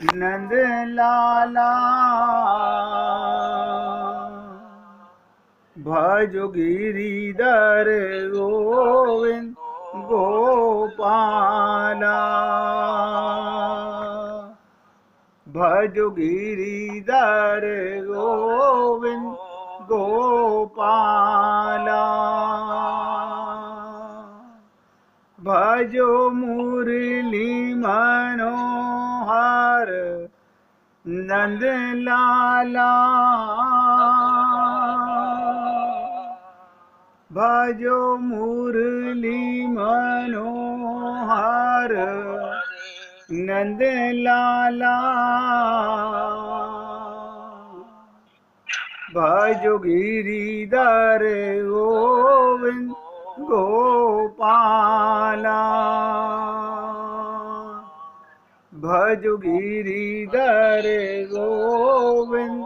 नंद लाला भजो गिरिधर गोविंद गोपाला भजो गिरिधर गोविंद गोपाला भजो मुरली मनोहर नंद लाला भजो मुरली मनोहर नंद लाला भजो गिरिधर गोविंद गोपाला भजो गिरिधर गोविंद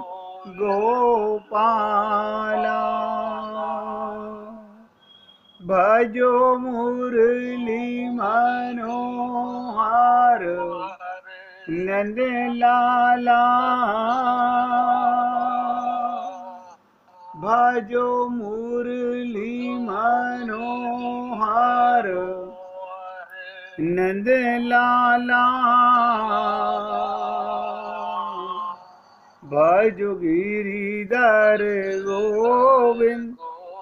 गोपाला भजो मुरली मनोहर नंद लाला भजो मुरली मनोहर नंद लाला भजो गिरिधर गोविंद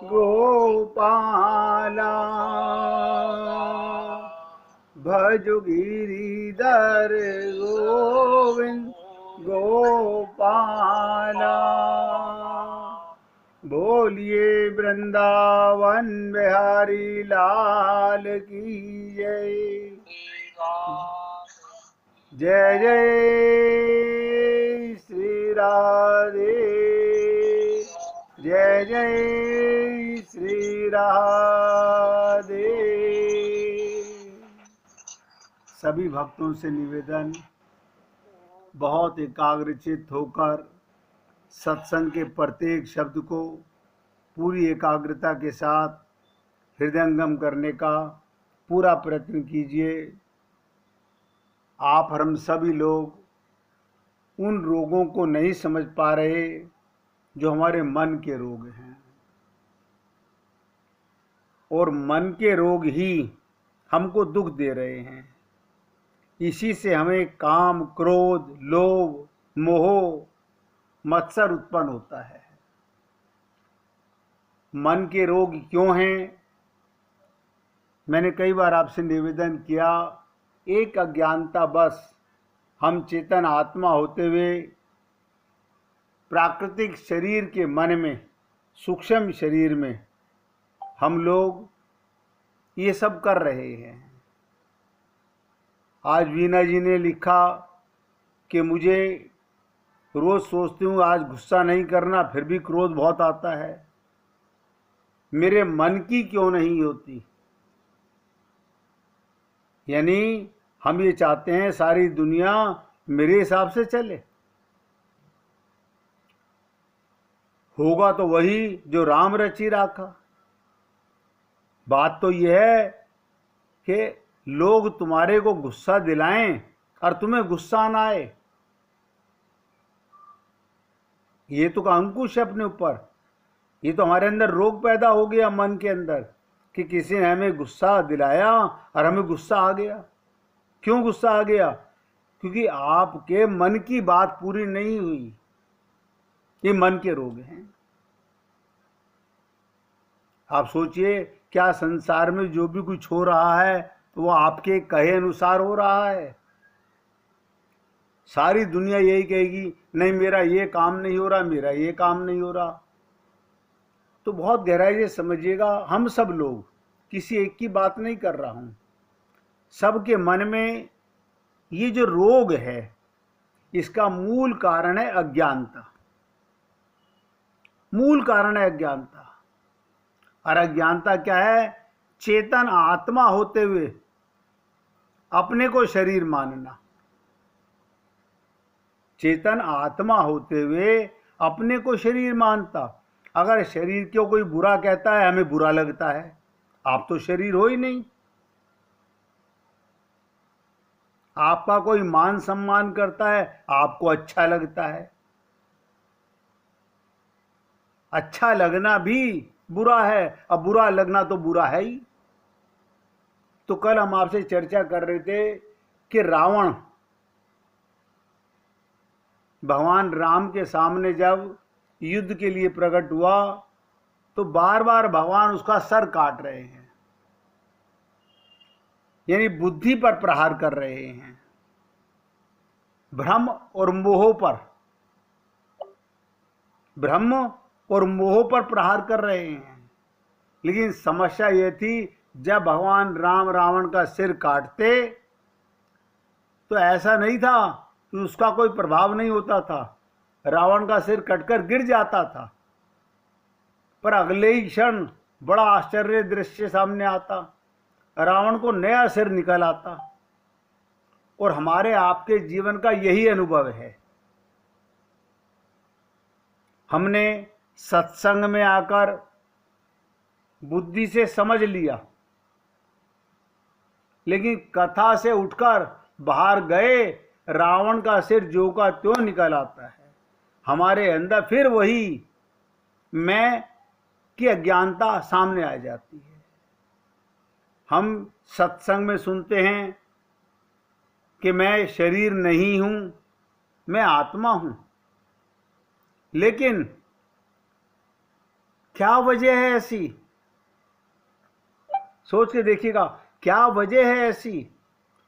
गोपाला भजो गिरिधर गोविंद गोपाला बोलिए वृंदावन बिहारी लाल की जय। जय जय श्री राधे जय जय श्री राधे। सभी भक्तों से निवेदन, बहुत एकाग्रचित्त होकर सत्संग के प्रत्येक शब्द को पूरी एकाग्रता के साथ हृदयंगम करने का पूरा प्रयत्न कीजिए। आप और हम सभी लोग उन रोगों को नहीं समझ पा रहे जो हमारे मन के रोग हैं, और मन के रोग ही हमको दुख दे रहे हैं। इसी से हमें काम, क्रोध, लोभ, मोह, मत्सर उत्पन्न होता है। मन के रोग क्यों हैं? मैंने कई बार आपसे निवेदन किया, एक अज्ञानता बस हम चेतन आत्मा होते हुए प्राकृतिक शरीर के मन में, सूक्ष्म शरीर में हम लोग ये सब कर रहे हैं। आज वीना जी ने लिखा कि मुझे रोज सोचती हूँ आज गुस्सा नहीं करना, फिर भी क्रोध बहुत आता है। मेरे मन की क्यों नहीं होती? यानी हम ये चाहते हैं सारी दुनिया मेरे हिसाब से चले। होगा तो वही जो राम रची राखा। बात तो यह है कि लोग तुम्हारे को गुस्सा दिलाएं और तुम्हें गुस्सा ना आए। ये तो का अंकुश है अपने ऊपर। ये तो हमारे अंदर रोग पैदा हो गया मन के अंदर कि किसी ने हमें गुस्सा दिलाया और हमें गुस्सा आ गया। क्यों गुस्सा आ गया? क्योंकि आपके मन की बात पूरी नहीं हुई। ये मन के रोग हैं। आप सोचिए, क्या संसार में जो भी कुछ हो रहा है तो वो आपके कहे अनुसार हो रहा है? सारी दुनिया यही कहेगी, नहीं मेरा ये काम नहीं हो रहा, मेरा ये काम नहीं हो रहा। तो बहुत गहराई से समझिएगा, हम सब लोग, किसी एक की बात नहीं कर रहा हूं, सबके मन में ये जो रोग है इसका मूल कारण है अज्ञानता। मूल कारण है अज्ञानता। और अज्ञानता क्या है? चेतन आत्मा होते हुए अपने को शरीर मानना। चेतन आत्मा होते हुए अपने को शरीर मानता। अगर शरीर को कोई बुरा कहता है हमें बुरा लगता है। आप तो शरीर हो ही नहीं। आपका कोई मान सम्मान करता है, आपको अच्छा लगता है। अच्छा लगना भी बुरा है, अब बुरा लगना तो बुरा है ही। तो कल हम आपसे चर्चा कर रहे थे कि रावण भगवान राम के सामने जब युद्ध के लिए प्रकट हुआ तो बार बार भगवान उसका सर काट रहे हैं, यानी बुद्धि पर प्रहार कर रहे हैं, भ्रम और मोह पर, ब्रह्म और मोह पर प्रहार कर रहे हैं। लेकिन समस्या यह थी, जब भगवान राम रावण का सिर काटते तो ऐसा नहीं था कि उसका कोई प्रभाव नहीं होता था, रावण का सिर कटकर गिर जाता था, पर अगले ही क्षण बड़ा आश्चर्य दृश्य सामने आता, रावण को नया सिर निकल आता। और हमारे आपके जीवन का यही अनुभव है। हमने सत्संग में आकर बुद्धि से समझ लिया, लेकिन कथा से उठकर बाहर गए, रावण का सिर जो का त्यों निकल आता है। हमारे अंदर फिर वही मैं की अज्ञानता सामने आ जाती है। हम सत्संग में सुनते हैं कि मैं शरीर नहीं हूं, मैं आत्मा हूं, लेकिन क्या वजह है ऐसी? सोच के देखिएगा, क्या वजह है ऐसी?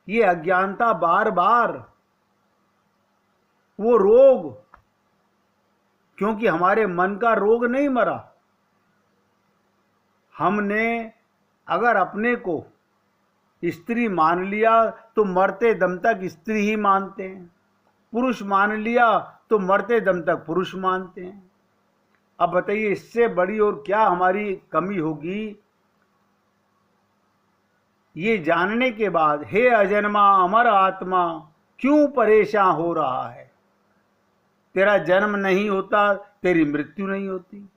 ये अज्ञानता बार बार, वो रोग, क्योंकि हमारे मन का रोग नहीं मरा। हमने अगर अपने को स्त्री मान लिया तो मरते दम तक स्त्री ही मानते हैं, पुरुष मान लिया तो मरते दम तक पुरुष मानते हैं। अब बताइए, इससे बड़ी और क्या हमारी कमी होगी? ये जानने के बाद, हे अजन्मा अमर आत्मा, क्यों परेशान हो रहा है? तेरा जन्म नहीं होता, तेरी मृत्यु नहीं होती।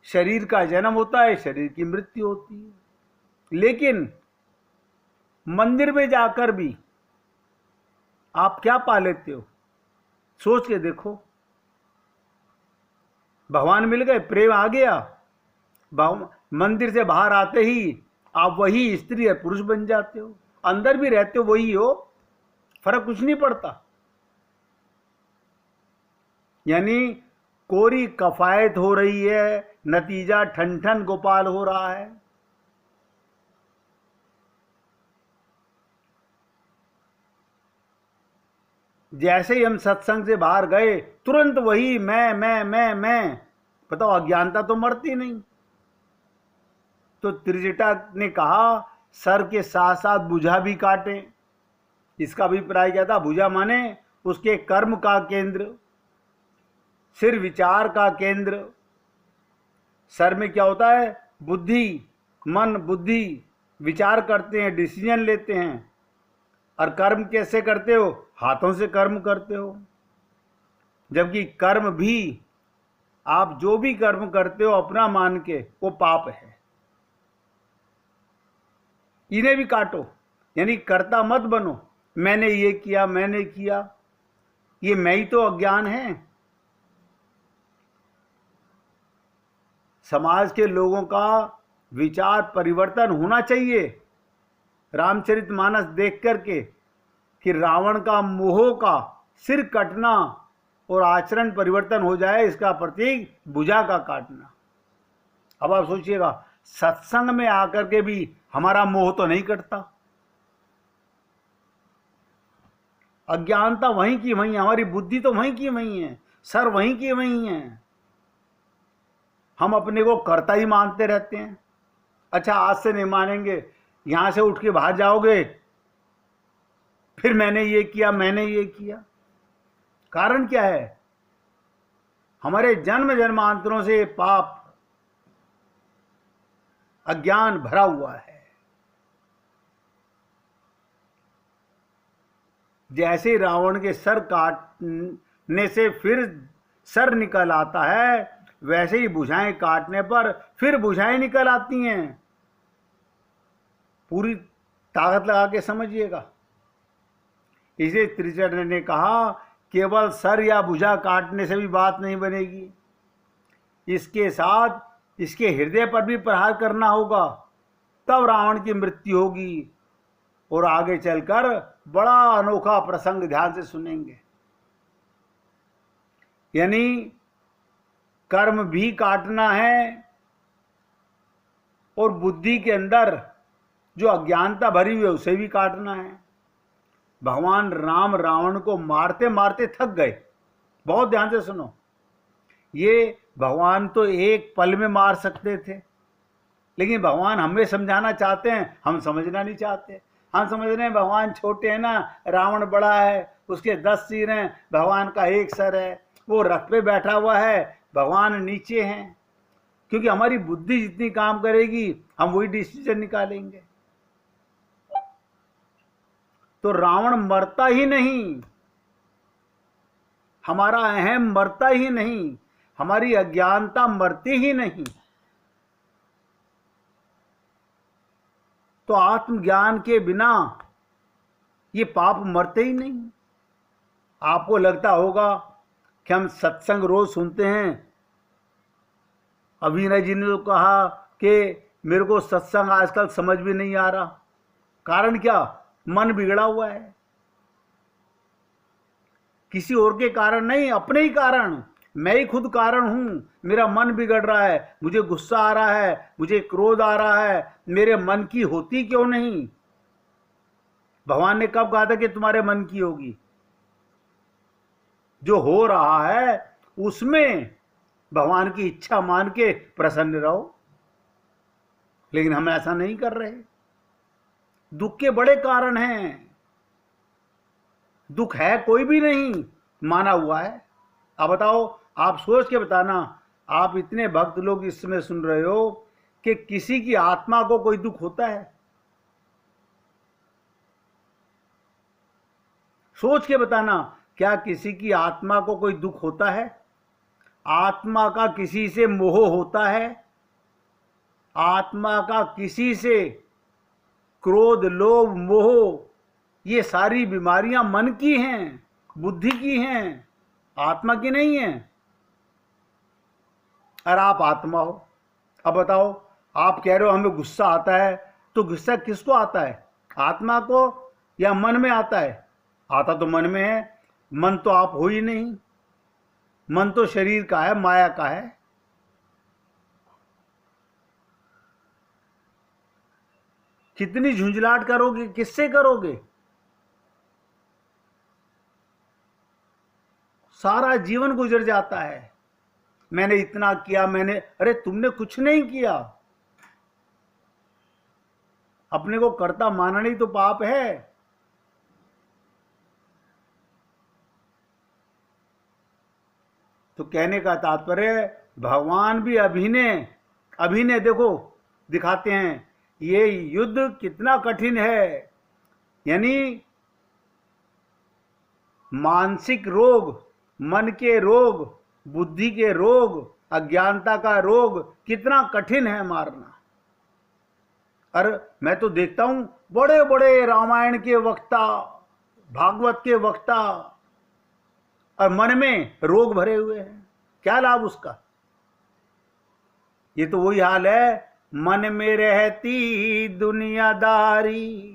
शरीर का जन्म होता है, शरीर की मृत्यु होती है। लेकिन मंदिर में जाकर भी आप क्या पा लेते हो? सोच के देखो। भगवान मिल गए, प्रेम आ गया, मंदिर से बाहर आते ही आप वही स्त्री या पुरुष बन जाते हो, अंदर भी रहते हो वही हो, फर्क कुछ नहीं पड़ता। यानी कोरी कफायत हो रही है, नतीजा ठन ठन गोपाल हो रहा है। जैसे ही हम सत्संग से बाहर गए, तुरंत वही मैं। बताओ, अज्ञानता तो मरती नहीं। तो त्रिजटा ने कहा, सर के साथ साथ भुजा भी काटे। इसका अभिप्राय क्या था? भुजा माने उसके कर्म का केंद्र, सिर विचार का केंद्र। सर में क्या होता है? बुद्धि, मन, बुद्धि, विचार करते हैं, डिसीजन लेते हैं। और कर्म कैसे करते हो? हाथों से कर्म करते हो। जबकि कर्म भी, आप जो भी कर्म करते हो अपना मान के, वो पाप है। इन्हें भी काटो, यानी कर्ता मत बनो, मैंने ये किया, मैंने किया, ये मैं ही तो अज्ञान है। समाज के लोगों का विचार परिवर्तन होना चाहिए। रामचरितमानस देख करके कि रावण का मोह का सिर कटना और आचरण परिवर्तन हो जाए, इसका प्रतीक भुजा का काटना। अब आप सोचिएगा, सत्संग में आकर के भी हमारा मोह तो नहीं कटता। अज्ञानता वहीं की वहीं, हमारी बुद्धि तो वहीं की वहीं है, सर वहीं की वहीं है। हम अपने को कर्ता ही मानते रहते हैं। अच्छा, आज से नहीं मानेंगे, यहां से उठ के बाहर जाओगे, फिर मैंने ये किया, मैंने ये किया। कारण क्या है? हमारे जन्म जन्मांतरों से पाप, अज्ञान भरा हुआ है। जैसे रावण के सर काटने से फिर सर निकल आता है, वैसे ही भुजाएं काटने पर फिर भुजाएं निकल आती हैं। पूरी ताकत लगा के समझिएगा। इसे त्रिचर्य ने कहा, केवल सर या भुजा काटने से भी बात नहीं बनेगी, इसके साथ इसके हृदय पर भी प्रहार करना होगा, तब रावण की मृत्यु होगी। और आगे चलकर बड़ा अनोखा प्रसंग ध्यान से सुनेंगे। यानी कर्म भी काटना है और बुद्धि के अंदर जो अज्ञानता भरी हुई है उसे भी काटना है। भगवान राम रावण को मारते मारते थक गए। बहुत ध्यान से सुनो, ये भगवान तो एक पल में मार सकते थे, लेकिन भगवान हमें समझाना चाहते हैं, हम समझना नहीं चाहते। हम समझ रहे हैं भगवान छोटे हैं ना, रावण बड़ा है, उसके 10 सिर हैं, भगवान का एक सर है, वो रथ पे बैठा हुआ है, भगवान नीचे हैं। क्योंकि हमारी बुद्धि जितनी काम करेगी हम वही डिसीजन निकालेंगे। तो रावण मरता ही नहीं, हमारा अहम मरता ही नहीं, हमारी अज्ञानता मरती ही नहीं। तो आत्मज्ञान के बिना ये पाप मरते ही नहीं। आपको लगता होगा कि हम सत्संग रोज सुनते हैं। अभिनय जी ने तो कहा कि मेरे को सत्संग आजकल समझ भी नहीं आ रहा। कारण क्या? मन बिगड़ा हुआ है। किसी और के कारण नहीं, अपने ही कारण। मैं ही खुद कारण हूं। मेरा मन बिगड़ रहा है, मुझे गुस्सा आ रहा है, मुझे क्रोध आ रहा है। मेरे मन की होती क्यों नहीं? भगवान ने कब कहा था कि तुम्हारे मन की होगी? जो हो रहा है उसमें भगवान की इच्छा मान के प्रसन्न रहो। लेकिन हम ऐसा नहीं कर रहे। दुख के बड़े कारण हैं। दुख है कोई भी नहीं, माना हुआ है। अब बताओ, आप सोच के बताना, आप इतने भक्त लोग इस समय सुन रहे हो कि किसी की आत्मा को कोई दुख होता है? सोच के बताना, क्या किसी की आत्मा को कोई दुख होता है? आत्मा का किसी से मोह होता है? आत्मा का किसी से क्रोध, लोभ, मोह, ये सारी बीमारियां मन की हैं, बुद्धि की हैं, आत्मा की नहीं है। और आप आत्मा हो। अब बताओ, आप कह रहे हो हमें गुस्सा आता है, तो गुस्सा किसको आता है? आत्मा को या मन में आता है? आता तो मन में है। मन तो आप हो ही नहीं। मन तो शरीर का है, माया का है। कितनी झुंझलाहट करोगे? किससे करोगे? सारा जीवन गुजर जाता है, मैंने इतना किया, मैंने। अरे तुमने कुछ नहीं किया। अपने को कर्ता मानना ही तो पाप है। तो कहने का तात्पर्य, भगवान भी अभिनय देखो दिखाते हैं। ये युद्ध कितना कठिन है। यानी मानसिक रोग, मन के रोग, बुद्धि के रोग, अज्ञानता का रोग कितना कठिन है मारना। और मैं तो देखता हूं बड़े बड़े रामायण के वक्ता, भागवत के वक्ता, और मन में रोग भरे हुए हैं। क्या लाभ उसका? ये तो वही हाल है, मन में रहती दुनियादारी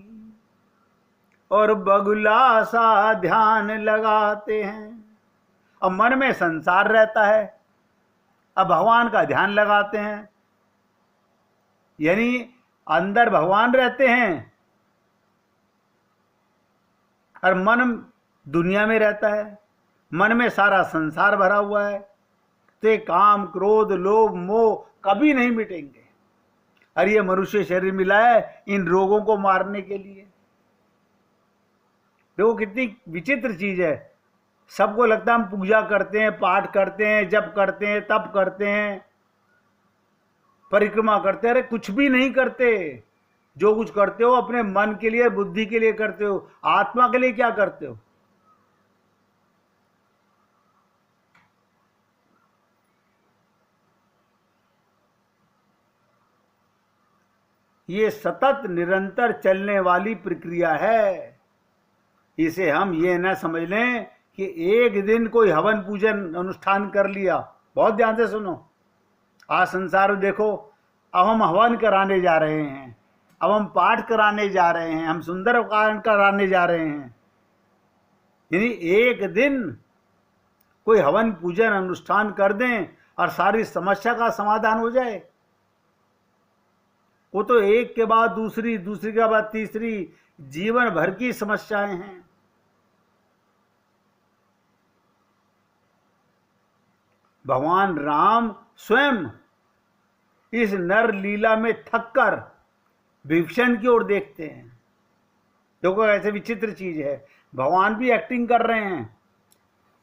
और बगुला सा ध्यान लगाते हैं। अब मन में संसार रहता है, अब भगवान का ध्यान लगाते हैं। यानी अंदर भगवान रहते हैं और मन दुनिया में रहता है। मन में सारा संसार भरा हुआ है। तो ये काम, क्रोध, लोभ, मोह कभी नहीं मिटेंगे। और ये मनुष्य शरीर मिला है इन रोगों को मारने के लिए। देखो कितनी विचित्र चीज है। सबको लगता है हम पूजा करते हैं, पाठ करते हैं, जप करते हैं, तप करते हैं, परिक्रमा करते हैं। अरे कुछ भी नहीं करते। जो कुछ करते हो अपने मन के लिए, बुद्धि के लिए करते हो। आत्मा के लिए क्या करते हो? ये सतत निरंतर चलने वाली प्रक्रिया है। इसे हम ये न समझ लें कि एक दिन कोई हवन पूजन अनुष्ठान कर लिया। बहुत ध्यान से सुनो, आज संसार में देखो, अब हम हवन कराने जा रहे हैं, अब हम पाठ कराने जा रहे हैं, हम सुंदरकांड कराने जा रहे हैं। यानी एक दिन कोई हवन पूजन अनुष्ठान कर दें और सारी समस्या का समाधान हो जाए। वो तो एक के बाद दूसरी, दूसरी के बाद तीसरी, जीवन भर की समस्याएं हैं। भगवान राम स्वयं इस नर लीला में थककर विभीषण की ओर देखते हैं। देखो ऐसे विचित्र चीज है, भगवान भी एक्टिंग कर रहे हैं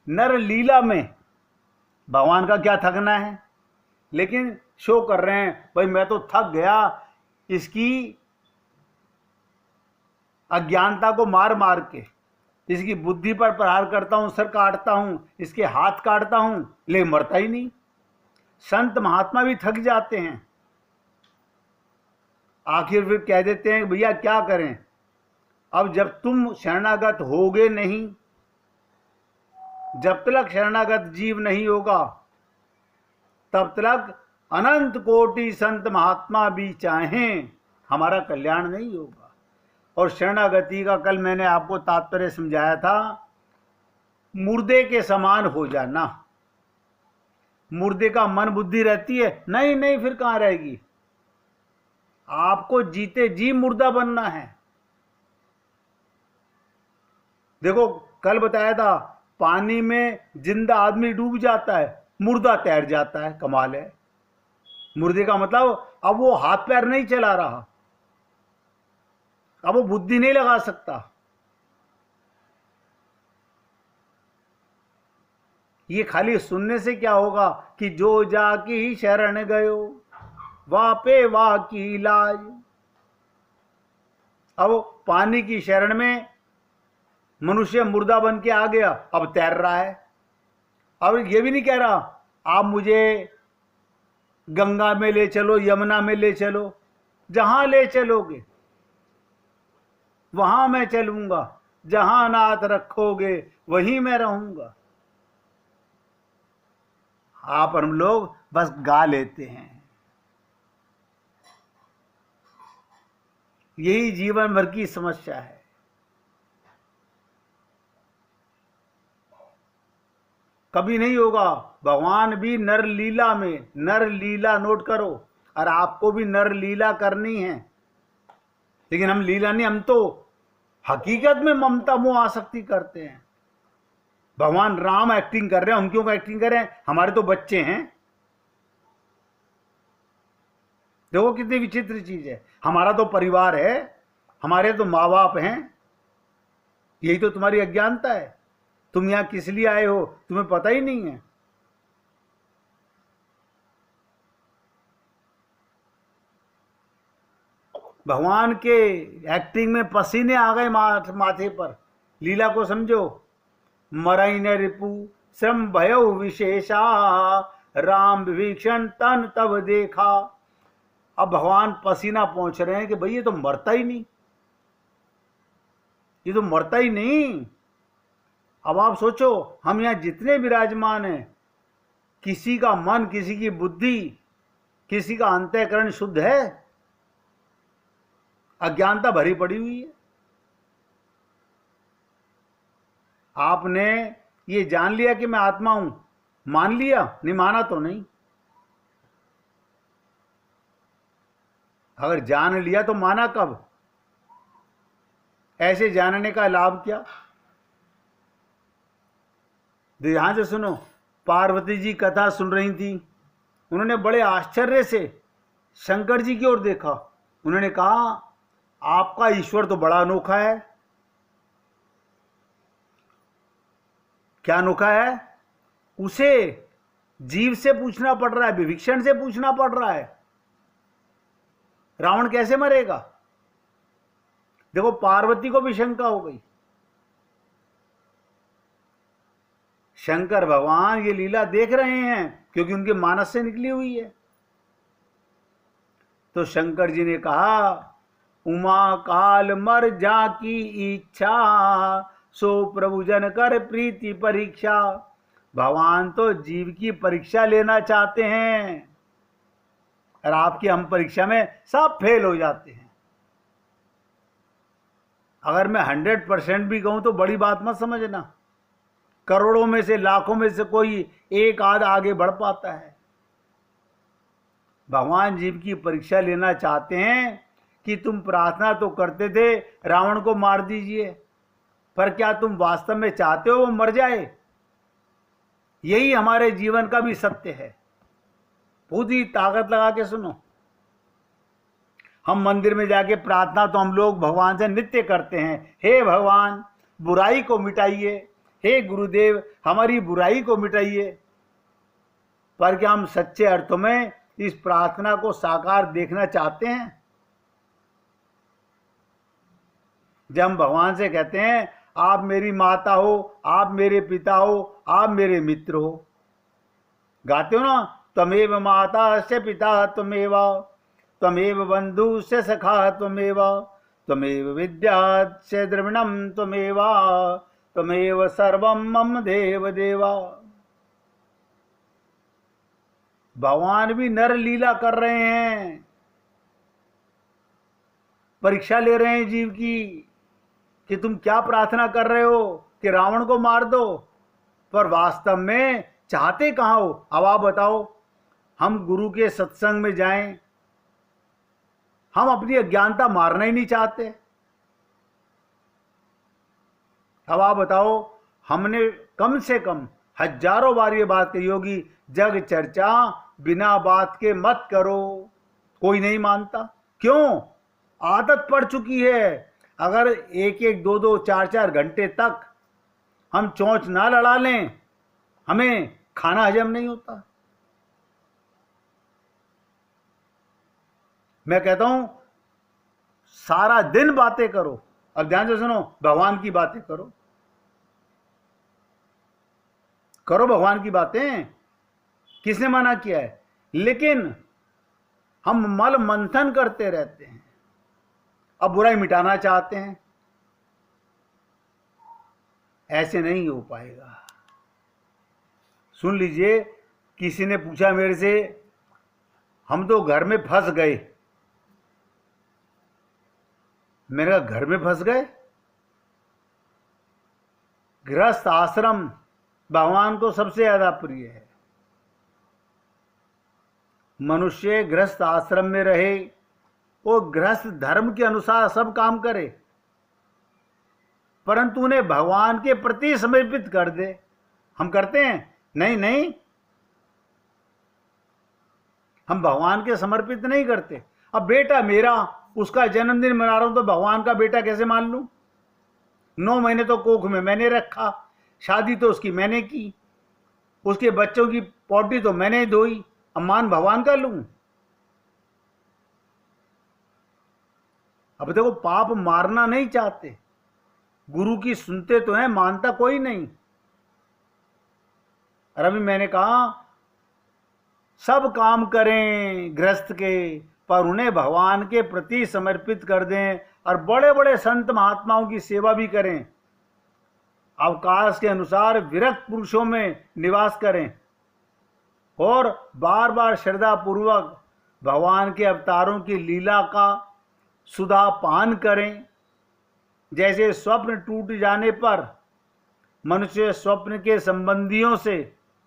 नर लीला में। भगवान का क्या थकना है, लेकिन शो कर रहे हैं, भाई मैं तो थक गया, इसकी अज्ञानता को मार मार के इसकी बुद्धि पर प्रहार करता हूं, सर काटता हूं, इसके हाथ काटता हूं, लेकिन मरता ही नहीं। संत महात्मा भी थक जाते हैं, आखिर फिर कह देते हैं भैया क्या करें, अब जब तुम शरणागत होगे नहीं, जब तक शरणागत जीव नहीं होगा तब तक अनंत कोटि संत महात्मा भी चाहें हमारा कल्याण नहीं होगा। और शरणागति का कल मैंने आपको तात्पर्य समझाया था, मुर्दे के समान हो जाना। मुर्दे का मन बुद्धि रहती है, नहीं नहीं फिर कहां रहेगी, आपको जीते जी मुर्दा बनना है। देखो कल बताया था, पानी में जिंदा आदमी डूब जाता है, मुर्दा तैर जाता है, कमाल है। मुर्दे का मतलब अब वो हाथ पैर नहीं चला रहा, अब वो बुद्धि नहीं लगा सकता। ये खाली सुनने से क्या होगा कि जो जाकी शरण गयो वापे वा की लाज। अब पानी की शरण में मनुष्य मुर्दा बन के आ गया, अब तैर रहा है। अब ये भी नहीं कह रहा आप मुझे गंगा में ले चलो, यमुना में ले चलो, जहां ले चलोगे वहां मैं चलूंगा, जहां नाथ रखोगे वहीं मैं रहूंगा। आप हम लोग बस गा लेते हैं, यही जीवन भर की समस्या है। कभी नहीं होगा। भगवान भी नर लीला में, नर लीला नोट करो, और आपको भी नर लीला करनी है, लेकिन हम लीला नहीं, हम तो हकीकत में ममता मोह आसक्ति करते हैं। भगवान राम एक्टिंग कर रहे हैं, हम क्यों एक्टिंग कर रहे हैं, हमारे तो बच्चे हैं। देखो कितनी विचित्र चीज है, हमारा तो परिवार है, हमारे तो माँ बाप हैं। यही तो तुम्हारी अज्ञानता है, तुम यहां किस लिए आए हो तुम्हें पता ही नहीं है। भगवान के एक्टिंग में पसीने आ गए माथे पर। लीला को समझो, मरई न रिपु श्रम भयो विशेषा, राम विभीषण तन तब देखा। अब भगवान पसीना पहुंच रहे हैं कि भाई ये तो मरता ही नहीं, ये तो मरता ही नहीं। अब आप सोचो, हम यहां जितने विराजमान हैं, किसी का मन, किसी की बुद्धि, किसी का अंतःकरण शुद्ध है? अज्ञानता भरी पड़ी हुई है। आपने ये जान लिया कि मैं आत्मा हूं, मान लिया? नहीं माना तो नहीं। अगर जान लिया तो माना कब? ऐसे जानने का लाभ क्या? ध्यान से सुनो, पार्वती जी कथा सुन रही थी, उन्होंने बड़े आश्चर्य से शंकर जी की ओर देखा। उन्होंने कहा आपका ईश्वर तो बड़ा अनोखा है। क्या अनोखा है? उसे जीव से पूछना पड़ रहा है, विभीषण से पूछना पड़ रहा है, रावण कैसे मरेगा? देखो पार्वती को भी शंका हो गई। शंकर भगवान ये लीला देख रहे हैं क्योंकि उनके मानस से निकली हुई है। तो शंकर जी ने कहा उमा काल मर जा की इच्छा, सो प्रभु जन कर प्रीति परीक्षा। भगवान तो जीव की परीक्षा लेना चाहते हैं, और आपकी हम परीक्षा में सब फेल हो जाते हैं। अगर मैं 100% भी कहूं तो बड़ी बात मत समझना, करोड़ों में से लाखों में से कोई एक आध आगे बढ़ पाता है। भगवान जीव की परीक्षा लेना चाहते हैं कि तुम प्रार्थना तो करते थे रावण को मार दीजिए, पर क्या तुम वास्तव में चाहते हो वो मर जाए? यही हमारे जीवन का भी सत्य है। पूरी ताकत लगा के सुनो। हम मंदिर में जाके प्रार्थना तो हम लोग भगवान से नित्य करते हैं, हे भगवान बुराई को मिटाइए, हे गुरुदेव हमारी बुराई को मिटाइए। पर क्या हम सच्चे अर्थों में इस प्रार्थना को साकार देखना चाहते हैं? जब हम भगवान से कहते हैं आप मेरी माता हो, आप मेरे पिता हो, आप मेरे मित्र हो, गाते हो ना, त्वमेव माता से पिता त्वमेव, त्वमेव बंधु से सखा त्वमेव, त्वमेव विद्या से द्रविणम त्वमेव, त्वमेव सर्वम मम देव देवा। भगवान भी नर लीला कर रहे हैं, परीक्षा ले रहे हैं जीव की कि तुम क्या प्रार्थना कर रहे हो कि रावण को मार दो, पर वास्तव में चाहते कहां हो? अब आप बताओ। हम गुरु के सत्संग में जाएं, हम अपनी अज्ञानता मारना ही नहीं चाहते। अब आप बताओ, हमने कम से कम हजारों बार ये बात कही होगी, जग चर्चा बिना बात के मत करो। कोई नहीं मानता, क्यों? आदत पड़ चुकी है। अगर एक एक दो दो चार चार घंटे तक हम चोंच ना लड़ा लें, हमें खाना हजम नहीं होता। मैं कहता हूं सारा दिन बातें करो। अब ध्यान से सुनो, भगवान की बातें करो, करो भगवान की बातें, किसने मना किया है? लेकिन हम मल मंथन करते रहते हैं, अब बुराई मिटाना चाहते हैं, ऐसे नहीं हो पाएगा। सुन लीजिए, किसी ने पूछा मेरे से, हम तो घर में फंस गए। मैंने कहा घर में फंस गए? गृहस्थ आश्रम भगवान को सबसे ज्यादा प्रिय है। मनुष्य गृहस्थ आश्रम में रहे, वो गृहस्थ धर्म के अनुसार सब काम करे, परंतु उन्हें भगवान के प्रति समर्पित कर दे। हम करते हैं? नहीं नहीं, हम भगवान के समर्पित नहीं करते। अब बेटा मेरा, उसका जन्मदिन मना रहा हूं तो भगवान का बेटा कैसे मान लूं? 9 महीने तो कोख में मैंने रखा, शादी तो उसकी मैंने की, उसके बच्चों की पौटी तो मैंने धोई, अब मान भगवान का लूं? अब देखो, पाप मारना नहीं चाहते, गुरु की सुनते तो हैं, मानता कोई नहीं। और अभी मैंने कहा सब काम करें गृहस्थ के, पर उन्हें भगवान के प्रति समर्पित कर दें, और बड़े बड़े संत महात्माओं की सेवा भी करें, अवकाश के अनुसार विरक्त पुरुषों में निवास करें, और बार बार श्रद्धा पूर्वक भगवान के अवतारों की लीला का सुधा पान करें। जैसे स्वप्न टूट जाने पर मनुष्य स्वप्न के संबंधियों से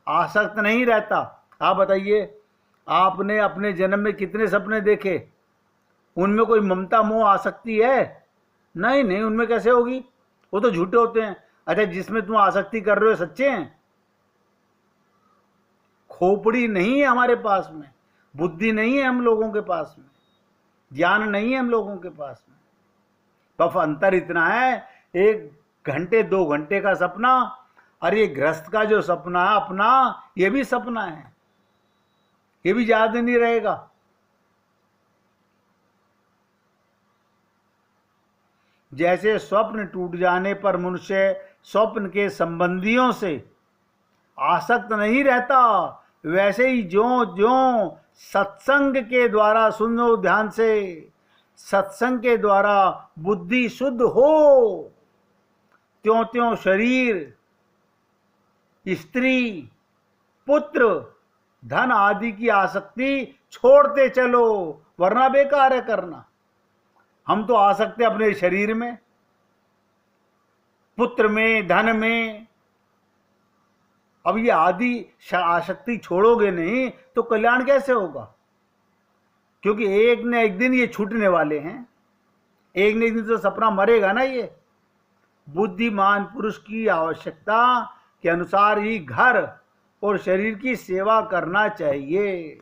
आसक्त नहीं रहता। आप बताइए, आपने अपने जन्म में कितने सपने देखे? उनमें कोई ममता मोह आसक्ति है? नहीं नहीं, उनमें कैसे होगी? वो तो झूठे होते हैं। अच्छा, जिसमें तुम आसक्ति कर रहे हो सच्चे हैं? खोपड़ी नहीं है हमारे पास में, बुद्धि नहीं है हम लोगों के पास में, ज्ञान नहीं है हम लोगों के पास में। बस अंतर इतना है, 1 घंटे 2 घंटे का सपना, और ये गृहस्थ का जो सपना है अपना, ये भी सपना है, ये भी याद नहीं रहेगा। जैसे स्वप्न टूट जाने पर मनुष्य स्वप्न के संबंधियों से आसक्त नहीं रहता, वैसे ही ज्यों ज्यों सत्संग के द्वारा, सुनो ध्यान से, सत्संग के द्वारा बुद्धि शुद्ध हो, त्यों त्यों शरीर, स्त्री, पुत्र, धन आदि की आसक्ति छोड़ते चलो, वरना बेकार है करना। हम तो आसक्ति अपने शरीर में, पुत्र में, धन में। अब ये आदि आसक्ति छोड़ोगे नहीं तो कल्याण कैसे होगा? क्योंकि एक न एक दिन ये छूटने वाले हैं, एक न एक दिन तो सपना मरेगा ना। ये बुद्धिमान पुरुष की आवश्यकता के अनुसार ही घर और शरीर की सेवा करना चाहिए,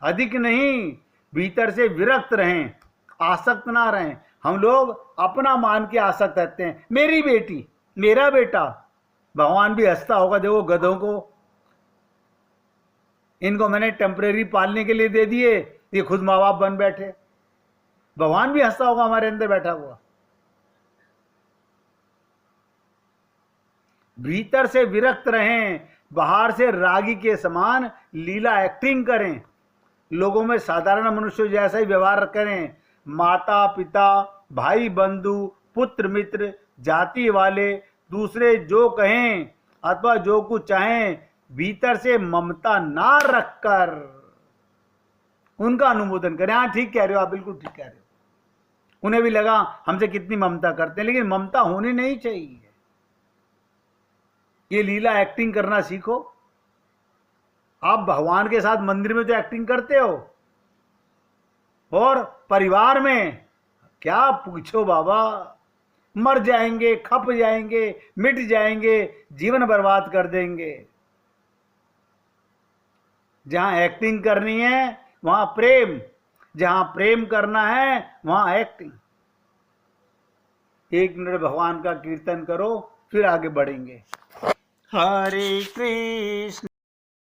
अधिक नहीं। भीतर से विरक्त रहें, आसक्त ना रहें। हम लोग अपना मान के आसक्त रहते हैं, मेरी बेटी, मेरा बेटा। भगवान भी हंसता होगा, देखो गधों को, इनको मैंने टेम्परेरी पालने के लिए दे दिए, ये खुद माँ बाप बन बैठे। भगवान भी हंसता होगा हमारे अंदर बैठा हुआ। भीतर से विरक्त रहें, बाहर से रागी के समान लीला एक्टिंग करें, लोगों में साधारण मनुष्य जैसा ही व्यवहार करें। माता पिता, भाई बंधु, पुत्र मित्र, जाति वाले दूसरे जो कहें अथवा जो कुछ चाहें, भीतर से ममता ना रखकर उनका अनुमोदन करें। हाँ ठीक कह रहे हो आप, बिल्कुल ठीक कह रहे हो। उन्हें भी लगा हमसे कितनी ममता करते हैं, लेकिन ममता होनी नहीं चाहिए। ये लीला एक्टिंग करना सीखो। आप भगवान के साथ मंदिर में तो एक्टिंग करते हो, और परिवार में क्या पूछो बाबा, मर जाएंगे, खप जाएंगे, मिट जाएंगे, जीवन बर्बाद कर देंगे। जहां एक्टिंग करनी है वहां प्रेम, जहां प्रेम करना है वहां एक्टिंग। एक मिनट भगवान का कीर्तन करो, फिर आगे बढ़ेंगे। हरे कृष्ण।